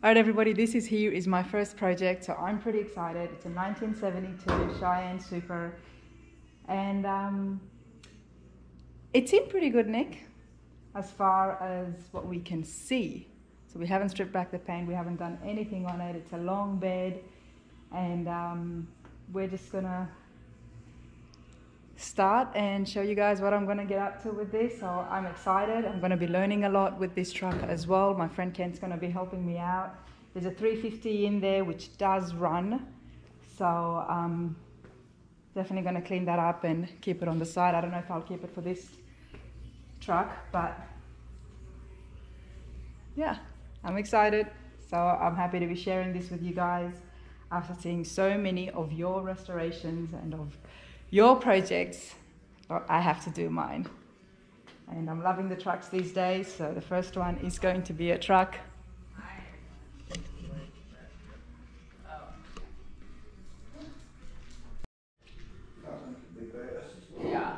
Alright everybody, here is my first project, so I'm pretty excited. It's a 1972 Cheyenne Super, and it's in pretty good nick as far as what we can see. So we haven't stripped back the paint, we haven't done anything on it. It's a long bed, and we're just gonna start and show you guys what I'm gonna get up to with this. So I'm excited. I'm gonna be learning a lot with this truck as well. My friend Kent's gonna be helping me out. There's a 350 in there which does run, so definitely gonna clean that up and keep it on the side. I don't know if I'll keep it for this truck, but yeah, I'm excited. So I'm happy to be sharing this with you guys after seeing so many of your restorations and of your projects. I have to do mine, and I'm loving the trucks these days. So the first one is going to be a truck. Yeah.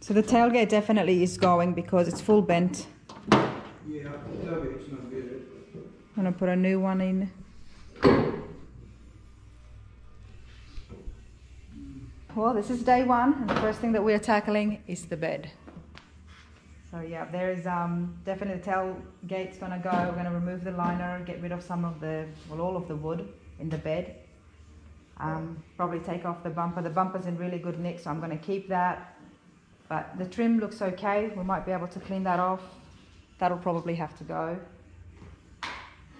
So the tailgate definitely is going because it's full bent. Yeah, the tailgate's not good. I'm gonna put a new one in. Well, this is day one, and the first thing that we're tackling is the bed. So yeah, there's definitely the tailgate's gonna go. We're gonna remove the liner, get rid of some of the, well, all of the wood in the bed. Probably take off the bumper. The bumper's in really good nick, so I'm gonna keep that. But the trim looks okay. We might be able to clean that off. That'll probably have to go.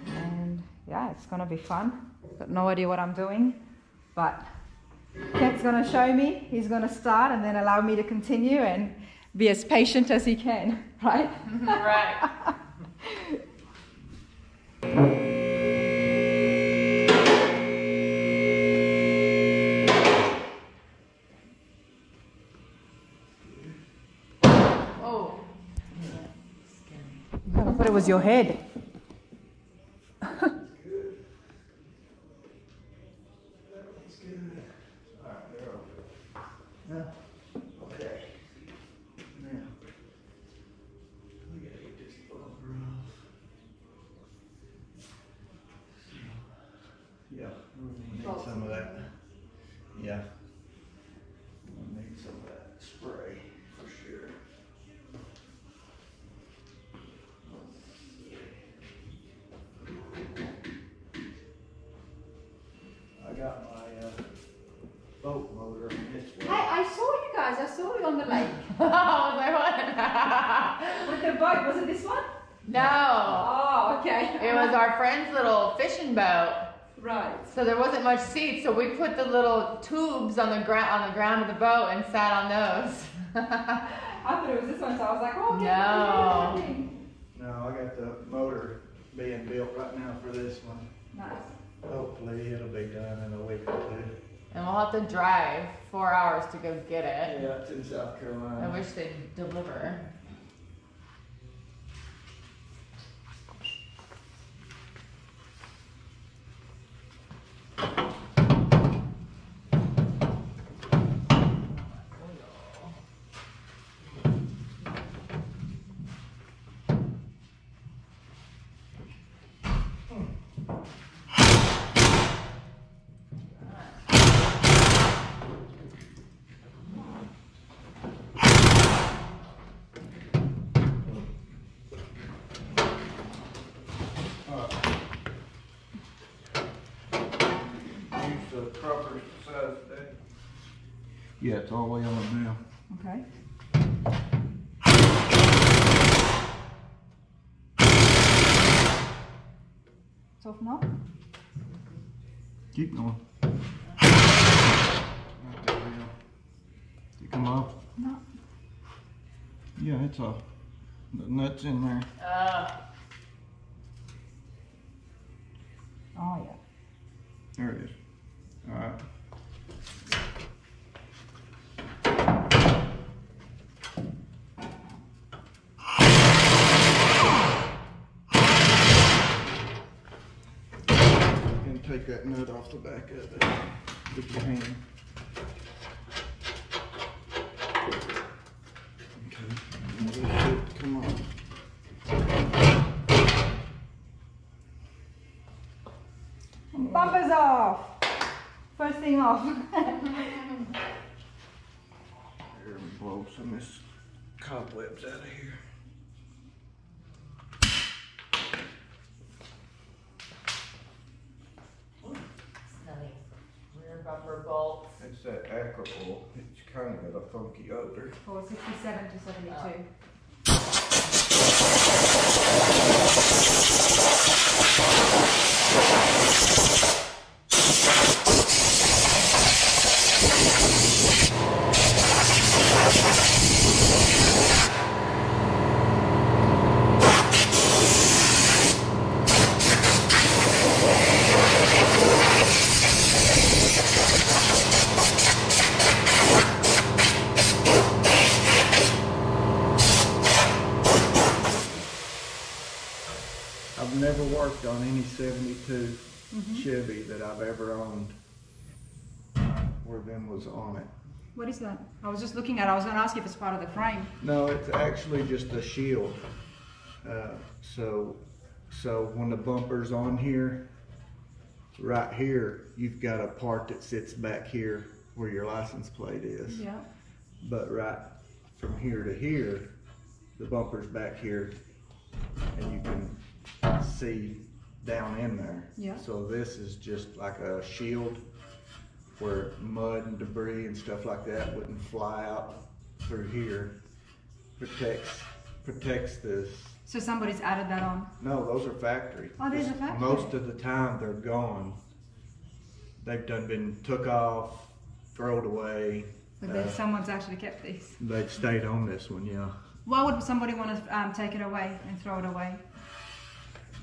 And yeah, it's gonna be fun. Got no idea what I'm doing, but Kent's gonna show me. He's gonna start and then allow me to continue and be as patient as he can, right? Right. Oh. I thought it was your head. Okay. Now, we gotta get this bumper off. Yeah, we need some of that. Yeah. We need some of that spray for sure. I got my boat motor on this way. I saw you guys. I saw you on the lake. Oh, there was. With the boat. Was it this one? No. Oh, okay. It was our friend's little fishing boat. Right. So there wasn't much seat, so we put the little tubes on the ground of the boat and sat on those. I thought it was this one, so I was like, oh, okay. No. No, I got the motor being built right now for this one. Nice. Hopefully it'll be done in a week or two. And we'll have to drive 4 hours to go get it. Yeah, it's in South Carolina. I wish they'd deliver. Yeah, it's all the way on now. Okay. Soften up. Keep going. Not that real. Did it come off? No. Yeah, it's off. The nuts in there. Oh, yeah. There it is. All right. Take that nut off the back of it with your hand. Okay. first thing off. Here, blow some of this cobwebs out of here. Smelly rear bumper bolts. It's that Acropolis. It's kind of got a funky odor. For 67 to 72. I've never worked on any 72 Chevy that I've ever owned where them was on it. What is that? I was just looking at it. I was going to ask you if it's part of the frame. No, it's actually just a shield. So when the bumper's on here, right here, you've got a part that sits back here where your license plate is. Yeah. But right from here to here, the bumper's back here, and you can see down in there. Yeah. So this is just like a shield where mud and debris and stuff like that wouldn't fly out through here. Protects this. So somebody's added that on. No, those are factory. Oh, these are factory. Most of the time they're gone. They've been took off, thrown away. But then someone's actually kept these. They've stayed on this one, yeah. Why would somebody want to take it away and throw it away?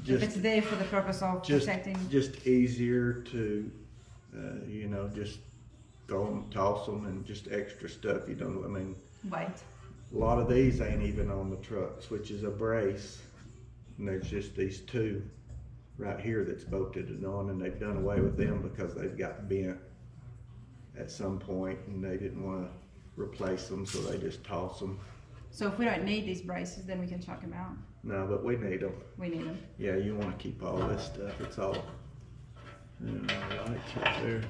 If it's there for the purpose of protecting. Just easier to, you know, just throw them, toss them, and just extra stuff. You don't. I mean, Weight. a lot of these ain't even on the trucks, which is a brace, and there's just these two right here that's bolted on, and they've done away with them because they've got bent at some point, and they didn't want to replace them, so they just toss them. So if we don't need these braces, then we can chuck them out. No, but we need them. We need them. Yeah, you want to keep all this stuff. It's all, lights up there.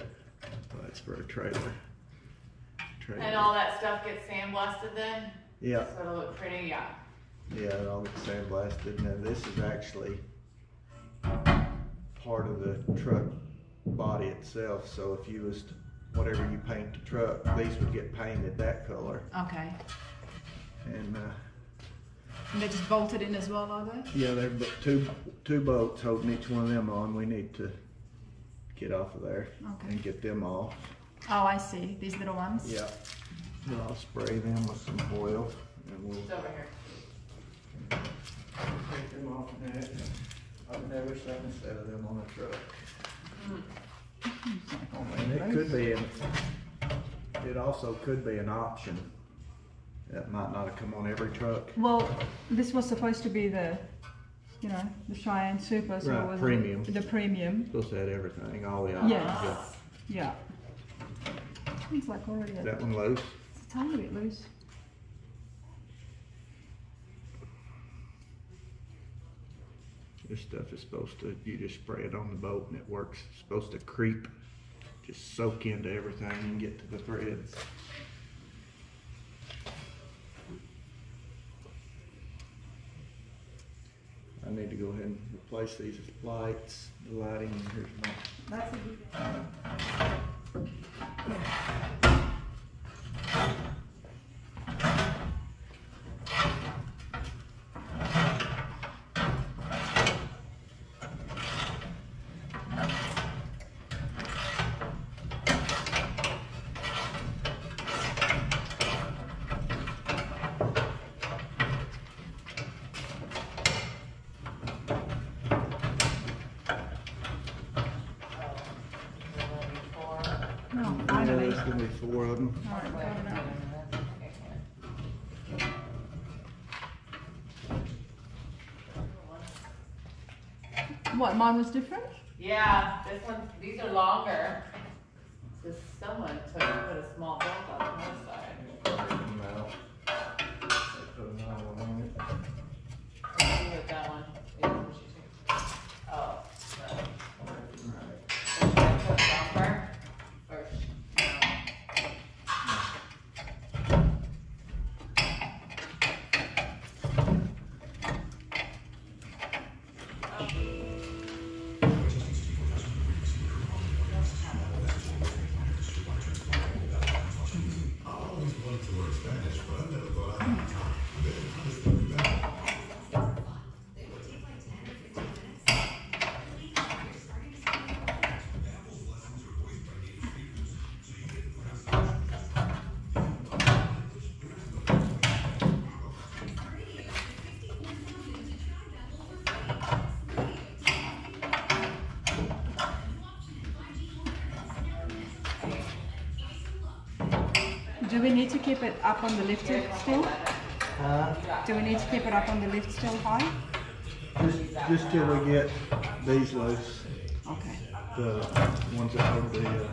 Lights for a trailer. And all that stuff gets sandblasted then? Yeah. So it'll look pretty, yeah. Yeah, it all gets sandblasted. Now this is actually part of the truck body itself. So if you was to, whatever you paint the truck, these would get painted that color. Okay. And they're just bolted in as well, are they? yeah, there are two bolts holding each one of them on. We need to get off of there and get them off. Oh, I see. These little ones. Yeah. And I'll spray them with some oil, and we'll It's over here. take them off net. I've never seen a set of them on a truck. And it could be it also could be an option. That might not have come on every truck. Well, this was supposed to be the, you know, the Cheyenne Super, so Right, it was premium. the premium. Supposed to have everything, all the options. Yes. Yeah. It's like already Is that one loose? it's a tiny bit loose. This stuff is supposed to, you just spray it on the boat and it works. It's supposed to creep, just soak into everything and get to the threads. I need to go ahead and replace these lights, the lighting, and here's my That's a good there's gonna be 4 of them. All right, got it out. What, mine was different? Yeah, this one, these are longer. So someone put a small bolt on the north side. Take them out. They put another one on it. You hit that one. Yeah, what you think? Oh, right. Should I put bumper? Or we need to keep it up on the lift still? Uh, Do we need to keep it up on the lift still high? just till we get these loose. Okay. The ones that hold the,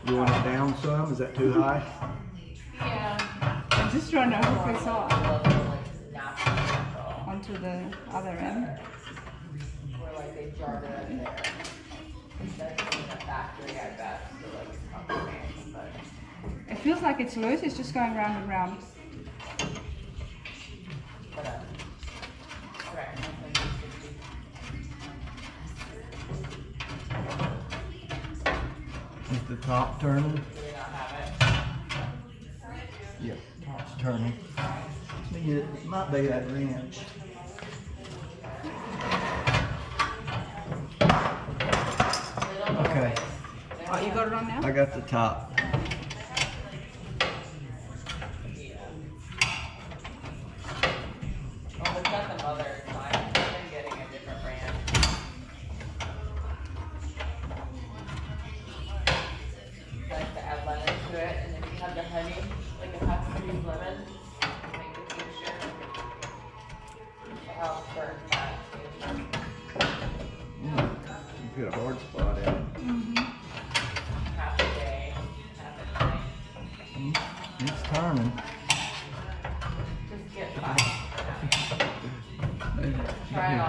you want it down some? Is that too high? Yeah. I'm just trying to hook this off Natural. onto the other end. Where like they jarred it up there. That's in the factory, I bet. So like it's complicated, but It feels like it's loose, it's just going round and round. correct. Is the top turning? Do we not have it? Yeah, top's turning. It might be that wrench. Okay, Oh, you got it on now? I got the top. Well, it's got some other signs. I've been getting a different brand. I like to add lemon to it, and then you have the honey, like it has to be lemon. To make the tincture. It helps burn fat too. You put a hard spot in it. Half a day, half a night. It's turning. Just get fine. Try all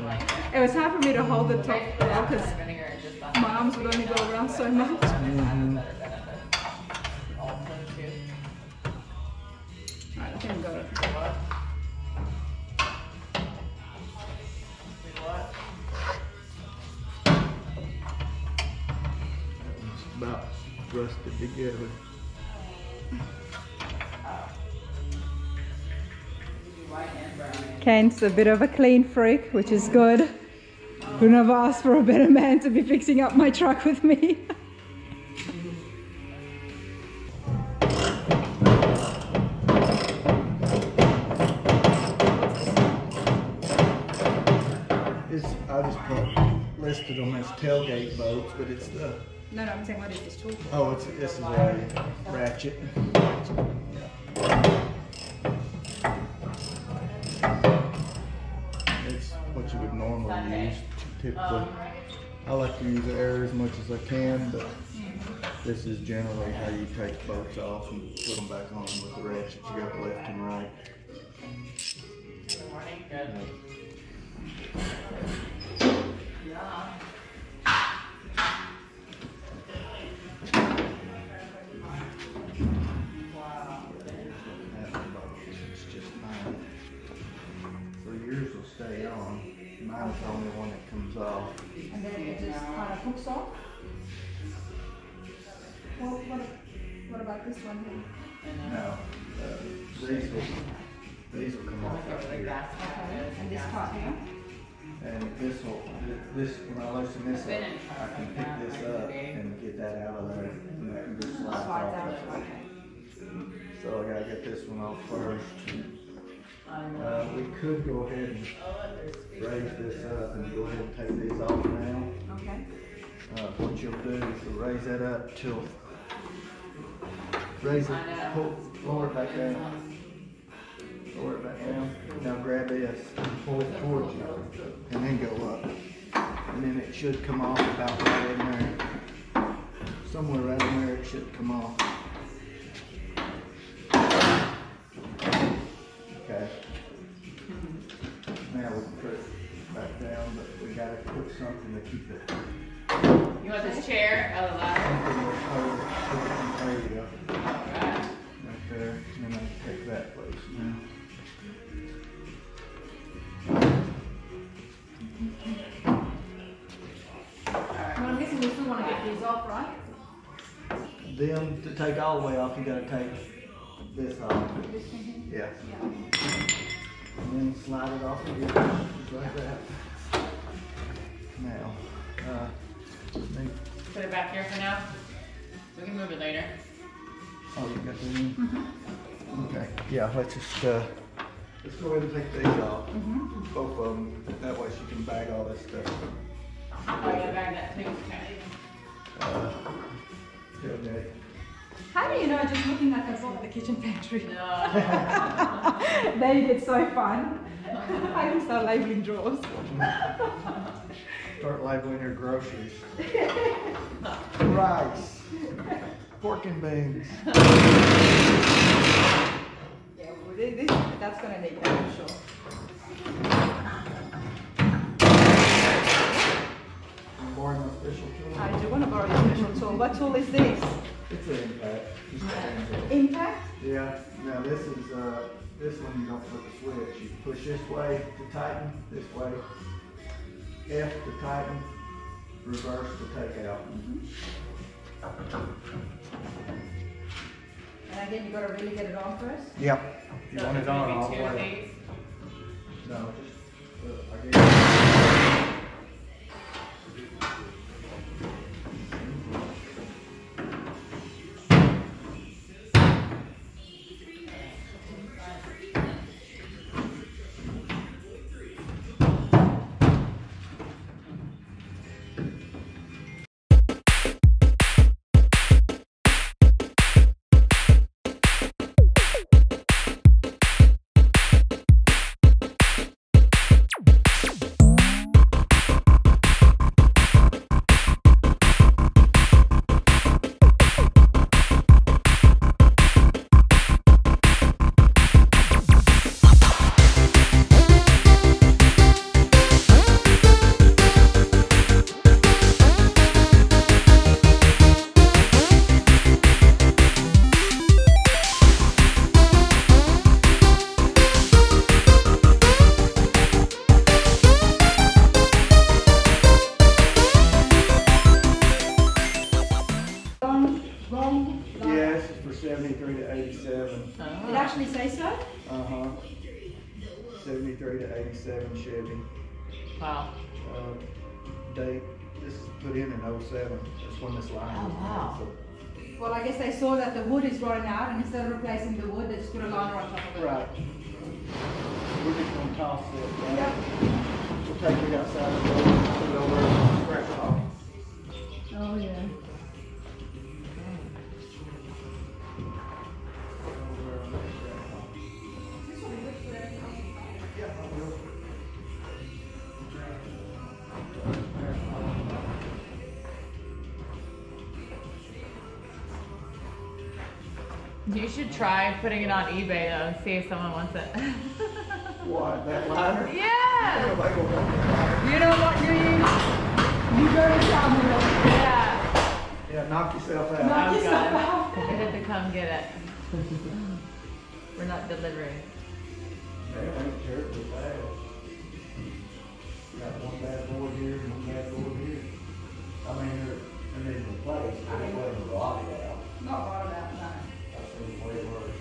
like that. It was hard for me to hold the top because Vinegar and just my arms would only go around so much. Mm-hmm. better benefits. Also too. Alright, I think I got it. What? What? It's about thrusted together. White and brown. Kane's a bit of a clean freak, which is good. Couldn't have asked for a better man to be fixing up my truck with me. I just listed them as tailgate bolts, but it's the, No, I'm saying what is this tool for? oh, this is a ratchet. It's what you would normally use typically. I like to use air as much as I can, but this is generally how you take bolts off and put them back on with the ratchet. You got left and right. Good morning. Good. It's just mine. So yours will stay on. Mine's the only one that comes off. And then it just kind of hooks off. Well, what about this one here? No, these will come off right here. Okay. And this part here? And this when I loosen this up, I can pick this up and get that out of there, and that can just slide Slides off. out. Okay. So I gotta get this one off first. We could go ahead and raise this up and go ahead and take these off now. Okay. What you'll do is you'll raise that up till, raise it, lower it back down. Lower it back down. Now grab this, pull it towards you, and then go up. And then it should come off about right in there. Somewhere right in there it should come off. Okay. Now we can put it back down, but we gotta put something to keep it. You want this chair out of the ladder? There you go. Alright. Right there. And then I take that place now. Well, I'm guessing we still want to get these off, right? Then to take all the way off, you gotta take this off. This thing Yeah. here? Yeah. And then slide it off again, just like that. Now, then, Put it back here for now. We can move it later. oh, you got that in? Okay, yeah, let's just, let's go ahead and take these off. Both of them, that way she can bag all this stuff. Oh, you bag that too. Okay. Tailgate. How do you know just looking at us at the kitchen pantry? No. They get so fun. I can start labeling drawers. Start labeling your groceries. Rice, pork and beans. Yeah, well, that's gonna need that for sure. Borrowing my special tool. I do want to borrow your special tool. What tool is this? It's an impact. Just a hand tool. Impact? Yeah. Now this is this one you don't flip the switch. You push this way to tighten, this way. F to tighten, reverse to take out. And again, you got to really get it on first. Yep. You want it on all the Maybe 2 of way. these. No, just I guess. Yes, it's for 73 to 87. It actually says so? Uh-huh. 73 to 87 Chevy. Wow. Date, this is put in 07. That's when this line was wow. made, Well, I guess they saw that the wood is rotting out, and instead of replacing the wood, they just put a liner on top of so. it. Right. We're just gonna toss it, right? Yep. We'll take it outside the door, put it over and scratch it off. Oh, yeah. You should try putting it on eBay though and see if someone wants it. What, that liner? Yeah! Nobody will want that liner. You know what, you go to town with it. Yeah. Yeah, knock yourself out. Knock Oh, yourself God. out. I have to come get it. We're not delivering. They ain't terribly bad. Got one bad board here, one bad board here. I mean, they're needing replaced, but it wasn't rotted out. Not rotted out, no. I've seen way worse.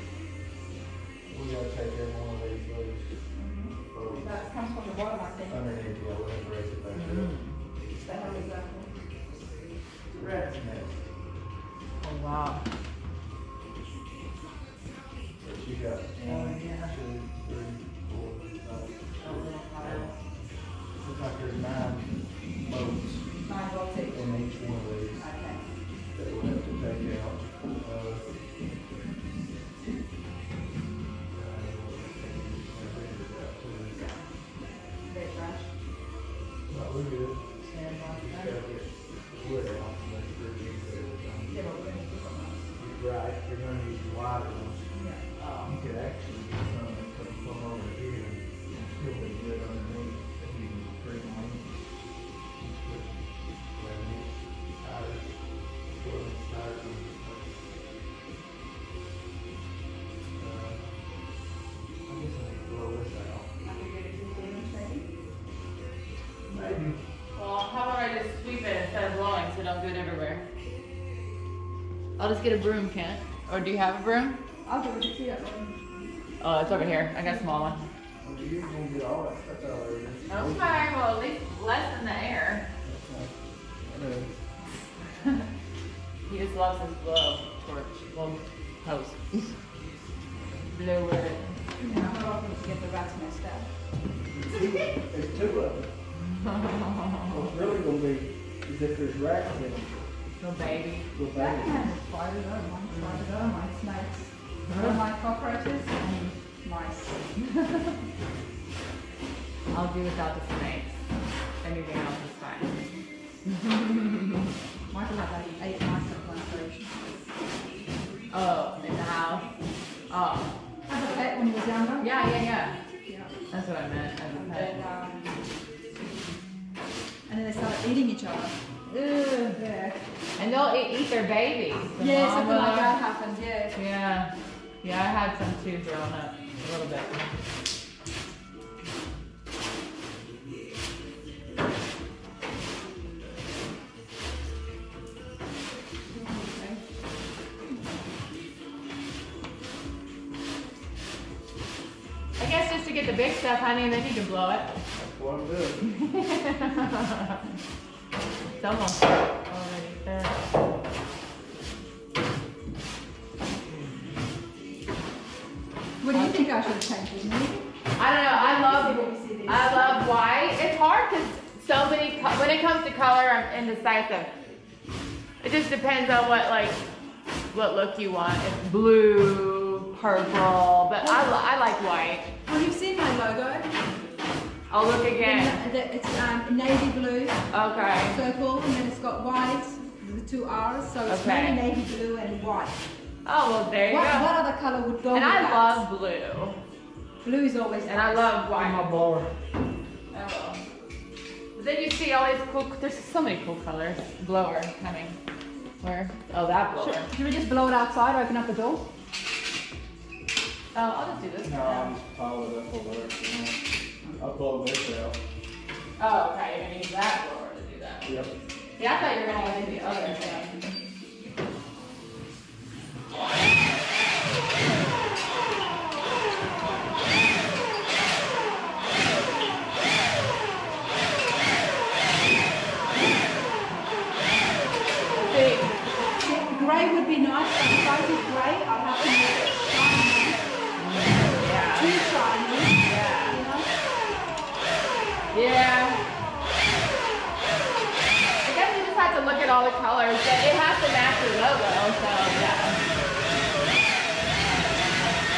We gotta take every one of these loose. That comes from the bottom, I think. Underneath, yeah, we'll have to raise it back up. It's the horizontal. Rat's nest. Oh wow. But you got one, two, three, four, five. Looks like there's 9 bolts 9 volts each. in each one of these Okay. that we'll have to take out. Very fresh. Well, we're good. Stand by Just that. gotta get the wood out and make sure you get it done. Yeah, but we're gonna do something else. You're right, you're gonna use the wider ones. Yeah. You could actually get some that come over here and still be good underneath if you can bring them in. Put 11-inch tires, 12-inch tires on this place. I guess I need to blow this out. I could get it 15 inch maybe. Maybe. Well, how about I just sweep it instead of blowing so don't do it everywhere? I'll just get a broom, Kent. Or do you have a broom? I'll do it to see that one. Oh, it's over here. I got a small one. Well, you're gonna get all that, that's all there is. Okay, well at least less in the air. He just loves his blow torch. Well, hose. Blow it. Yeah, I'm not offering to get the rat's nest out. There's 2 of them. What's really gonna be is if there's rats in them. Little baby. That can have spiders, I don't mind spiders, I don't mind snakes. I don't like cockroaches and mice. I'll do without the snakes. Anything else is fine. Michael had like 8 mice at one stage. Oh, in the house? Oh. I had a pet when he was younger. Yeah. Yeah. That's what I meant as a pet. And then they started eating each other. Ugh, yeah. And they'll eat their babies. The Yeah, something mama. like that happened, yeah. Yeah. Yeah, I had some too growing up. A little bit. I guess just to get the big stuff, honey, and then you can blow it. That's what I'm doing. It's almost already there. What do you think I should have changed? I don't know. I love white. It's hard because so many. When it comes to color, I'm indecisive. It just depends on what look you want. It's blue, purple, but I like white. Well, you've seen my logo. I'll look again. It's navy blue Okay. circle, and then it's got white with 2 R's, so it's Okay. mainly navy blue and white. Oh well, there you What go. other color would go And with I that? love blue. Blue is always And I nice. love white. My blower. Oh. But then you see all these cool. There's so many cool colors. Blower coming. Where? Oh, that blower. Should we just blow it outside, open up the door? Oh, I'll just do this. No, I'm just piling it up over there. I'll blow this out. Oh, okay. You're gonna use that blower to do that. Yep. Yeah, I thought you were gonna use the other thing. Grey would be nice, but if I did grey, I'd have to make it shiny. Yeah. Too shiny. Yeah. You know? Yeah. I guess you just have to look at all the colors, but it has to match your logo, so yeah.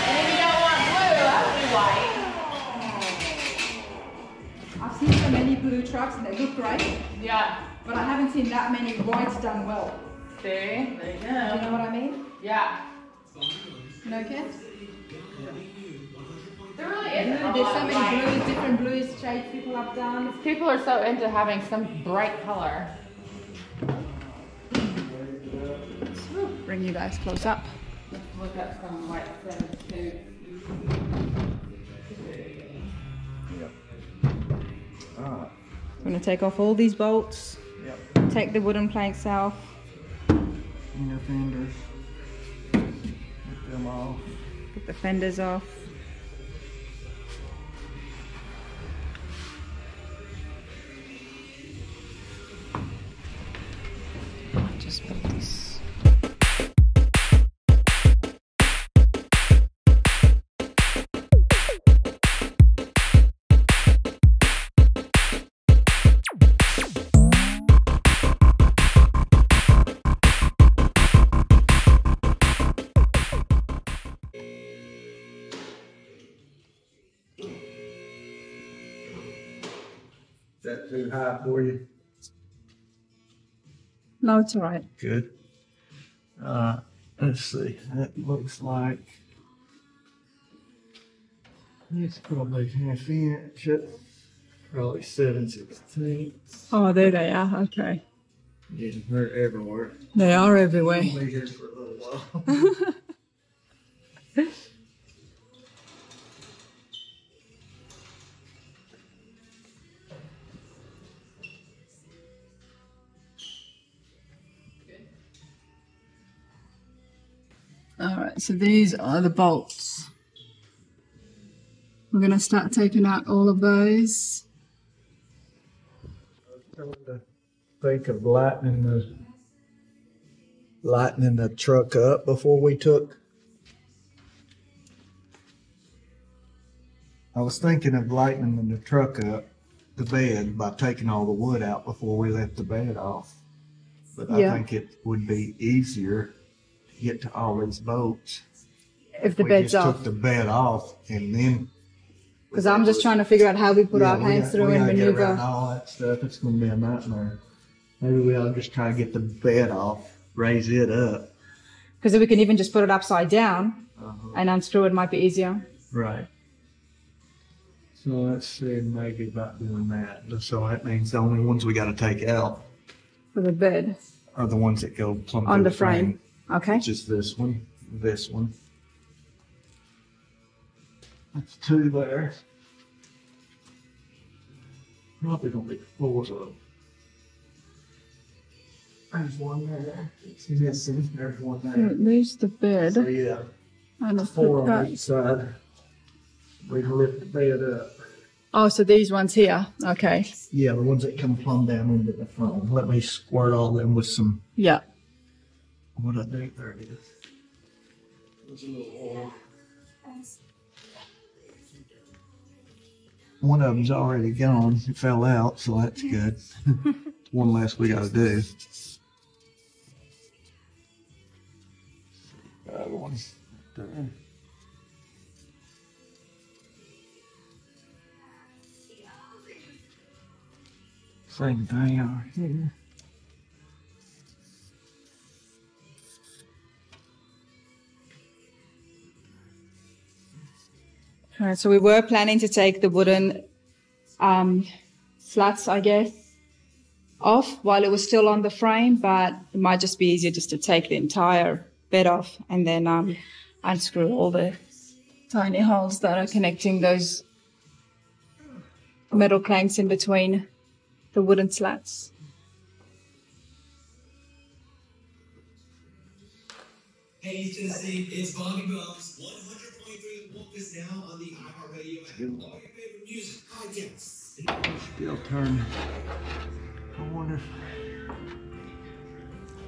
And if you don't want blue, that would be white. I've seen so many blue trucks and they look great, Yeah. but I haven't seen that many whites done well. See? There you Do you go. know what I mean? Yeah. You know, Ken? There really isn't a There's lot so of many white. blues, different blues shades people have done. People are so into having some bright color. Bring you guys close up. Let's look at some white things too. Yep. Alright. I'm going to take off all these bolts, Yep. take the wooden planks out. Inner fenders. Get them off. Put the fenders off. Just put this. Is that too high for you? No, it's all right. Good. Let's see. That looks like it's probably half inch. Probably 7/16. Oh, there they are. Okay. Yeah, they're everywhere. They are everywhere. We'll be here for a little while. All right, so these are the bolts. We're going to start taking out all of those. Think of lightening the truck up before we took. I was thinking of lightening the truck up, the bed, by taking all the wood out before we left the bed off. But Yeah. I think it would be easier to get to all these bolts If the we bed's just off. took the bed off and then. Because I'm just trying to figure out how we put our we hands got- through we and gotta get around maneuver. all that stuff. It's going to be a nightmare. Maybe we'll just try to get the bed off, raise it up. Because if we can even just put it upside down Uh-huh. and unscrew it, might be easier. Right. So let's see, maybe about doing that. So that means the only ones we got to take out For the bed. are the ones that go plumb On through the frame. Okay. Just this one, this one. That's 2 there. Probably gonna be 4 of them. There's 1 there. It's missing. There's 1 there. There's the bed. So yeah, And it's 4 on each side. We can lift the bed up. Oh, so these ones here. Okay. Yeah, the ones that come plumb down into the front. Let me squirt all them with some. Yeah. What I do? There it is. There's a little oil. One of them's already gone. It fell out, so that's good. One less we got to do. The other one. There. Same thing over here. All right, so we were planning to take the wooden slats, I guess, off while it was still on the frame, but it might just be easier just to take the entire bed off and then unscrew all the tiny holes that are connecting those metal clanks in between the wooden slats. Hey, Tennessee, it's Bobby Bones. 100.3 Wolf is now on the iHeartRadio app. All your favorite music, podcasts. Still turning. I wonder if.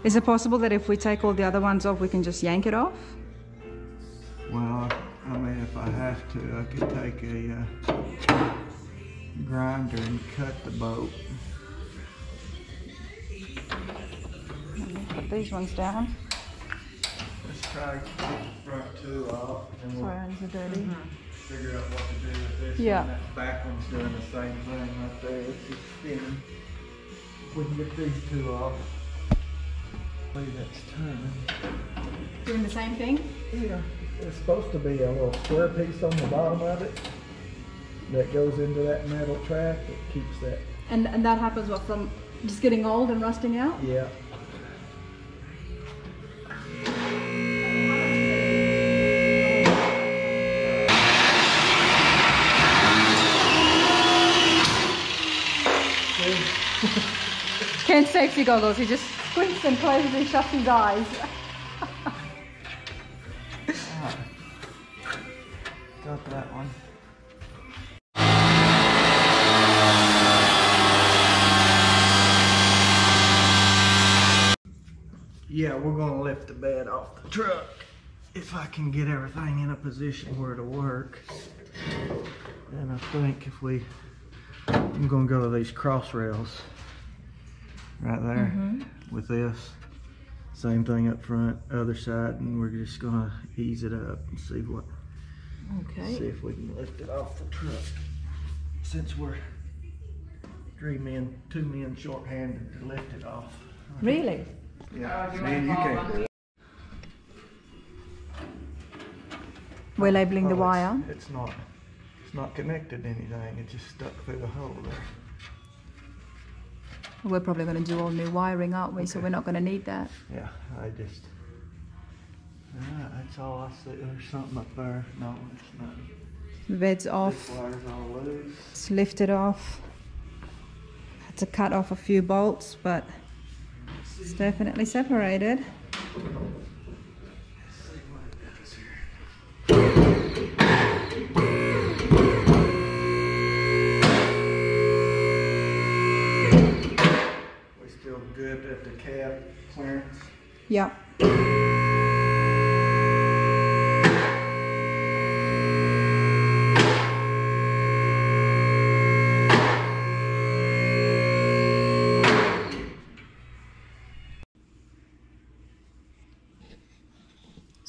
Is it possible that if we take all the other ones off, we can just yank it off? Well, I mean, if I have to, I could take a grinder and cut the bolt. Put these ones down. Let's try to get the front 2 off, and we'll Sorry, hands are dirty. figure out what to do with this Yeah. one. That back one's doing the same thing right there. It's just spinning. If we can get these 2 off, I believe that's turning. Doing the same thing? Yeah, it's supposed to be a little square piece on the bottom of it that goes into that metal track that keeps that. And that happens what, from just getting old and rusting out? Yeah. Ken's safety goggles, he just squints and closes and shuts his eyes. Got that one. Yeah, we're gonna lift the bed off the truck if I can get everything in a position where it'll work. And I think if I'm gonna go to these cross rails right there with this. Same thing up front, other side, and we're just gonna ease it up and see if we can lift it off the truck. Since we're 2 men short-handed to lift it off. Really? Yeah, man, you can't do it. We're labeling the wire. It's not connected to anything. It just stuck through the hole there. We're probably going to do all new wiring, aren't we? So we're not going to need that. Yeah, that's all I see. There's something up there. No, it's not. The bed's This off. wire's all loose. It's lifted off. Had to cut off a few bolts, but it's definitely separated. We're still good at the cab clearance. Yeah.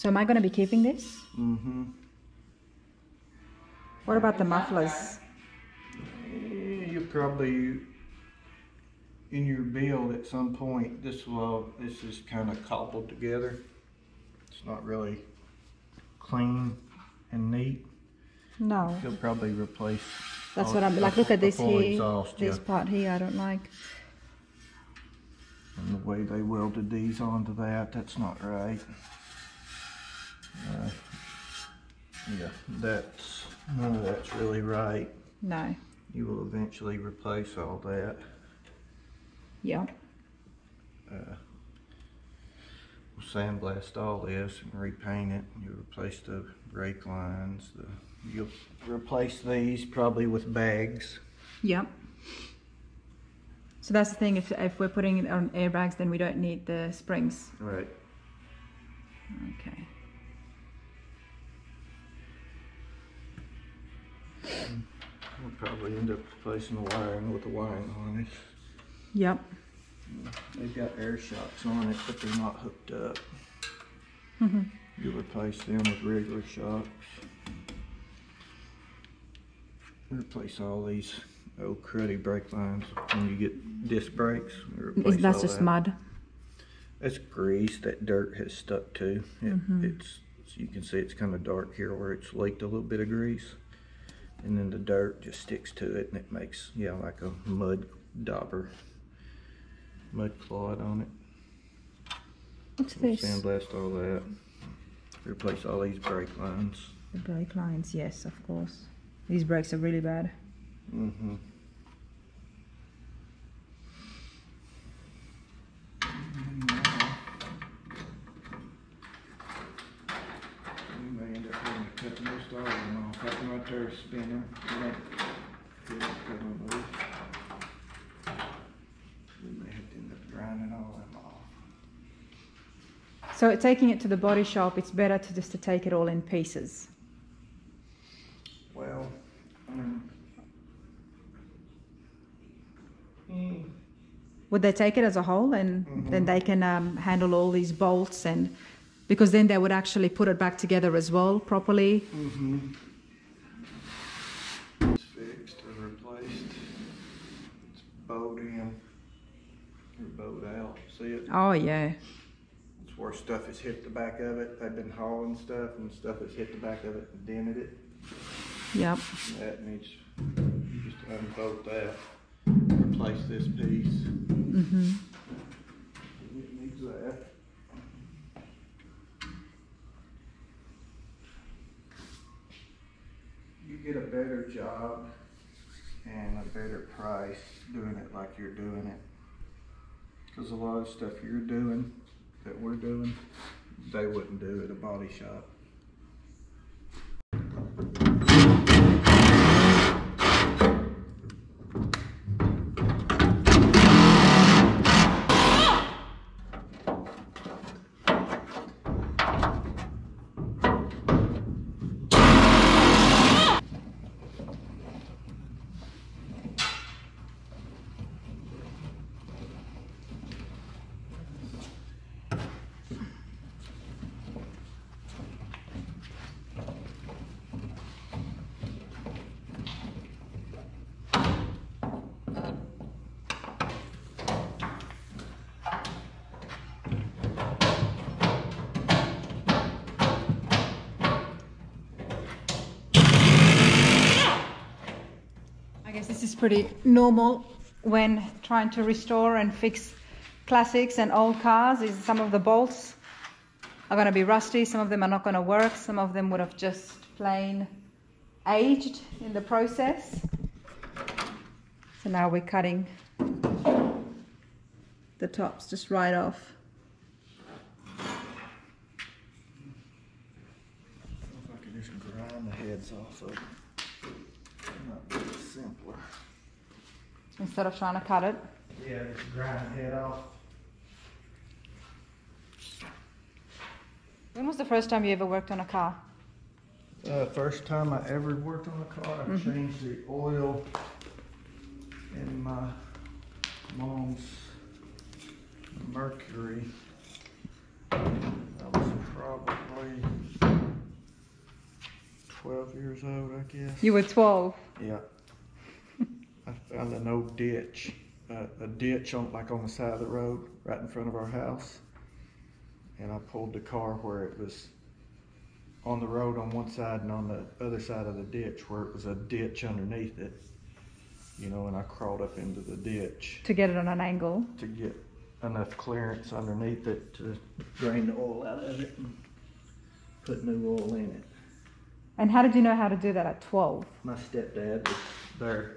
So am I going to be keeping this? Mm-hmm. What about the mufflers? You probably, in your build at some point, this is kind of cobbled together. It's not really clean and neat. No. You'll probably replace. That's what I'm like. Look at this here. Exhaust, this part here, I don't like. And the way they welded these onto that's not right. Yeah, none of that's really right. No. You will eventually replace all that. Yeah. We'll sandblast all this and repaint it. You replace the brake lines. You'll replace these probably with bags. Yep. So that's the thing, if we're putting it on airbags, then we don't need the springs. Right. Okay. We'll probably end up replacing the wiring with the wiring harness. Yep. They've got air shocks on it, but they're not hooked up. Mm-hmm. You replace them with regular shocks. Replace all these old cruddy brake lines when you get disc brakes. That's just mud. That's grease that dirt has stuck to. It's you can see it's kind of dark here where it's leaked a little bit of grease, and then the dirt just sticks to it, and it makes like a mud dauber, mud clod on it. What's We'll this? sandblast all that. Replace all these brake lines. The brake lines, yes, of course. These brakes are really bad. Mm-hmm. We may end up having to cut most all of them off. That's right there spinning. We may have to end up grinding all of them off. So taking it to the body shop, it's better to just to take it all in pieces. Well, Would they take it as a whole, and then they can handle all these bolts, and because then they would actually put it back together as well properly. It's fixed or replaced. It's bowed in or bowed out. See it? Oh yeah. It's where stuff has hit the back of it. They've been hauling stuff, and stuff has hit the back of it and dented it. Yep. That needs, you just unbolt that, replace this piece. It needs that. You get a better job and a better price doing it like you're doing it. Because a lot of stuff you're doing, that we're doing, they wouldn't do at a body shop. I guess this is pretty normal when trying to restore and fix classics and old cars. Is some of the bolts are going to be rusty, some of them are not going to work, some of them would have just plain aged in the process. So now we're cutting the tops just right off. If I could just grind the heads off of it. Might be simpler. Instead of trying to cut it. Yeah, just grind the head off. When was the first time you ever worked on a car? First time I ever worked on a car, I changed the oil in my mom's Mercury. That was probably probably 12 years old, I guess. You were 12. Yeah. I found an old ditch, a ditch on the side of the road, right in front of our house. And I pulled the car where it was on the road on one side and on the other side of the ditch where it was a ditch underneath it. You know, and I crawled up into the ditch. To get it on an angle. To get enough clearance underneath it to drain the oil out of it and put new oil in it. And how did you know how to do that at 12? My stepdad was there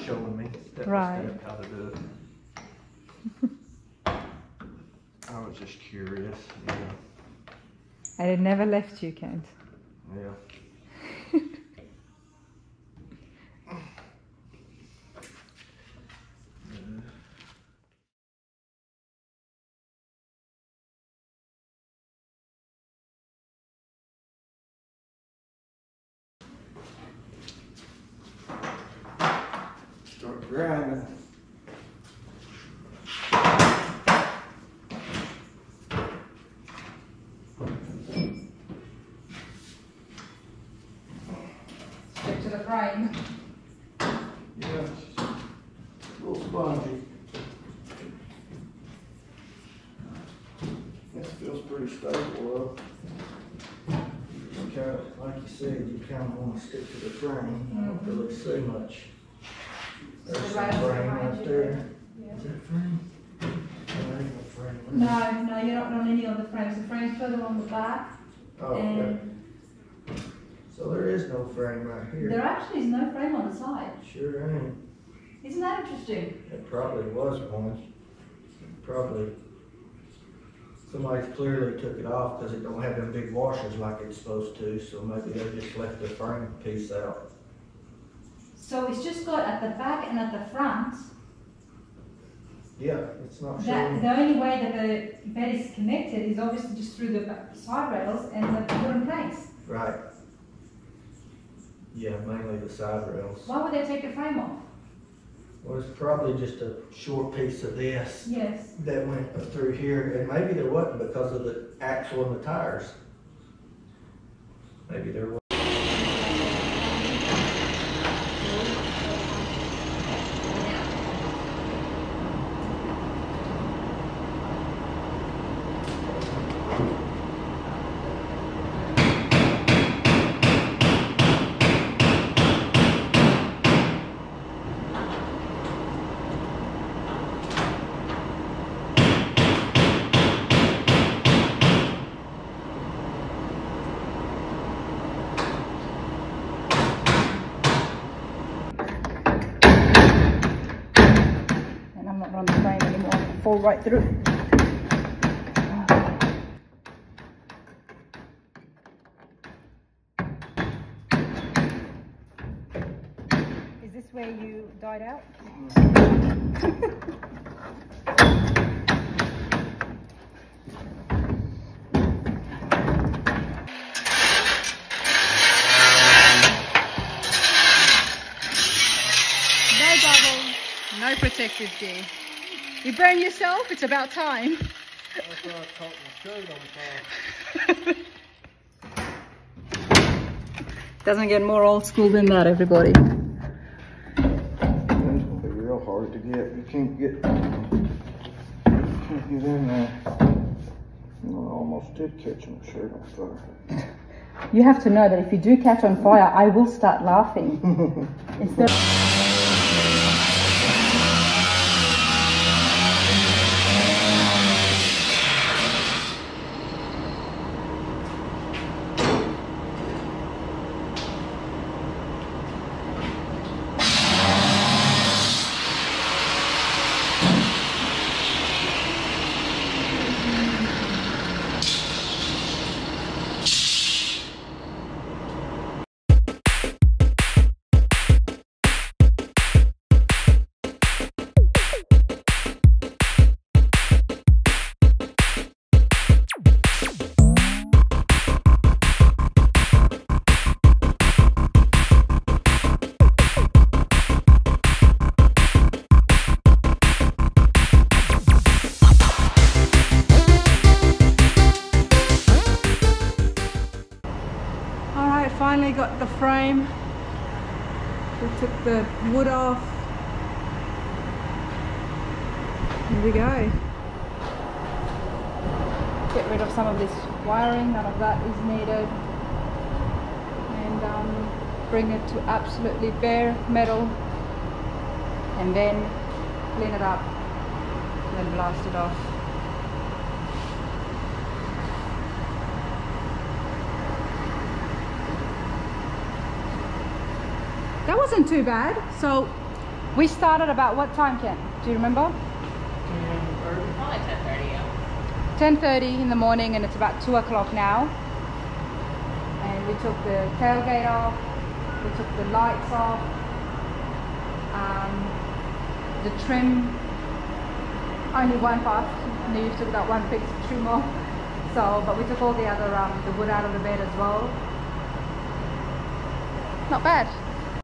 showing me step Right. by step how to do it. I was just curious, you know. And it never left you, Kent. Yeah. Start grinding. Stick to the frame. Yeah, it's a little spongy. This feels pretty stable though. You kind of, like you said, you kind of want to stick to the frame. I don't really see much. There's some Right frame behind right you. there. Yeah. Is that frame? Oh, there ain't no frame. No, you're not on any of the frames. The frame's further on the back. Oh, okay. And So there is no frame right here. there actually is no frame on the side. Sure ain't. Isn't that interesting? It probably was one. Probably. Somebody clearly took it off because it don't have them big washers like it's supposed to, so maybe they just left the frame piece out. So it's just got at the back and at the front. Yeah, it's not That showing. the only way that the bed is connected is obviously just through the side rails and the wooden planks. Right. Yeah, mainly the side rails. Why would they take the frame off? Well, it's probably just a short piece of this Yes. that went through here, and maybe there wasn't because of the axle and the tires. Maybe there was. And I'm not on the frame anymore. I'll fall right through. Is this where you died out? No bubbles, no protective gear. You burn yourself, it's about time. That's why I caught my shirt on fire. Doesn't get more old school than that, everybody. It's gonna be real hard to get. You can't get in there. I almost did catch my shirt on fire. You have to know that if you do catch on fire, I will start laughing. Instead We took the wood off. Here we go. Get rid of some of this wiring, none of that is needed. And bring it to absolutely bare metal. And then clean it up. And then blast it off. That wasn't too bad. So we started about what time, Ken? Do you remember? Probably 10:30, yeah. 10:30 in the morning, and it's about 2 o'clock now. And we took the tailgate off, we took the lights off, the trim, only one part, Neve took that one piece of trim off. So, but we took all the other, the wood out of the bed as well. Not bad.